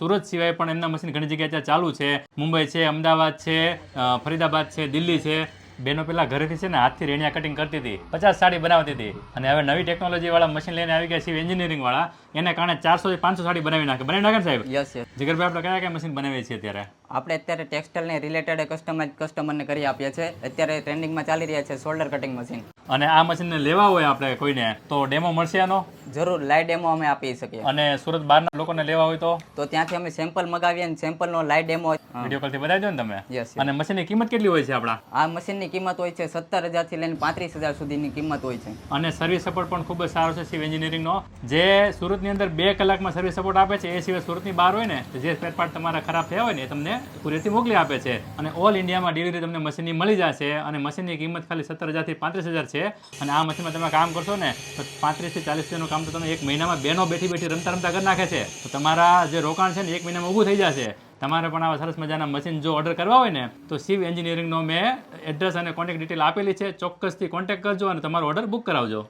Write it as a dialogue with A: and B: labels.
A: સુરત સિવાય પણ એમના મશીન ઘણી જગ્યાએ ત્યાં ચાલુ છે. મુંબઈ છે, અમદાવાદ છે, ફરીદાબાદ છે, દિલ્હી છે. બેનો પેલા ઘરેથી છે ને હાથથી રેણિયા કટિંગ કરતી હતી, 50 સાડી બનાવતી હતી. અને હવે નવી ટેકનોલોજી વાળા મશીન લઈને આવી ગયા સિવિલ એન્જિનિયરિંગ વાળા, એને કારણે 400 થી 500 સાડી બનાવી નાખે ને સાહેબ?
B: Yes yes.
A: જીગરભાઈ આપણે કયા કયા મશીન બનાવીએ છીએ અત્યારે?
B: આપણે અત્યારે ટેક્સટાઇલને રિલેટેડ કસ્ટમરને કરી આપીએ છીએ. અત્યારે ટ્રેન્ડિંગમાં ચાલી રહ્યા છે શોલ્ડર કટિંગ મશીન.
A: અને આ મશીનને લેવા હોય આપણે કોઈને તો ડેમો મળશે આનો?
B: જરૂર, લાઈવ ડેમો અમે આપી શકીએ.
A: અને સુરત બહારના લોકોને લેવા હોય તો
B: ત્યાંથી અમે સેમ્પલ મગાવીએ અને સેમ્પલનો લાઈવ ડેમો
A: વિડીયો કોલથી બતાવી દો ને તમે.
B: યસ.
A: અને મશીનની કિંમત કેટલી હોય છે આપણા?
B: આ મશીનની કિંમત હોય છે 17,000 થી લઈને 35,000 સુધીની કિંમત હોય છે.
A: અને સર્વિસ સપોર્ટ પણ ખૂબ જ સારો છે સિવિલ એન્જિનિયરિંગનો. જે સુરતની અંદર 2 કલાકમાં સર્વિસ સપોર્ટ આપે છે, એ સિવાય સુરતની બહાર હોય ને જે સ્પેર પાર્ટ તમારા ખરાબ થયા હોય ને એ તમને કુરિયરથી મોકલી આપે છે. અને ઓલ ઇન્ડિયામાં ડિલિવરી તમને મશીનની મળી જશે. અને મશીનની કિંમત ખાલી 17,000 થી 35,000 છે. અને આ મશીનમાં તમે કામ કરશો ને તો 35 થી 40,000નું કામ તો તમે 1 મહિનામાં બેનો બેઠી રમતા કરી નાખે છે. તો તમારા જે રોકાણ છે ને 1 મહિનામાં ઊભું થઈ જશે. તમારે પણ આવા સરસ મજાના મશીન જો ઓર્ડર કરવા હોય ને તો સિવ એન્જિનિયરિંગનો મેં એડ્રેસ અને કોન્ટેક્ટ ડિટેલ આપેલી છે. ચોક્કસથી કોન્ટેક્ટ કરજો અને તમારો ઓર્ડર બુક કરાવજો.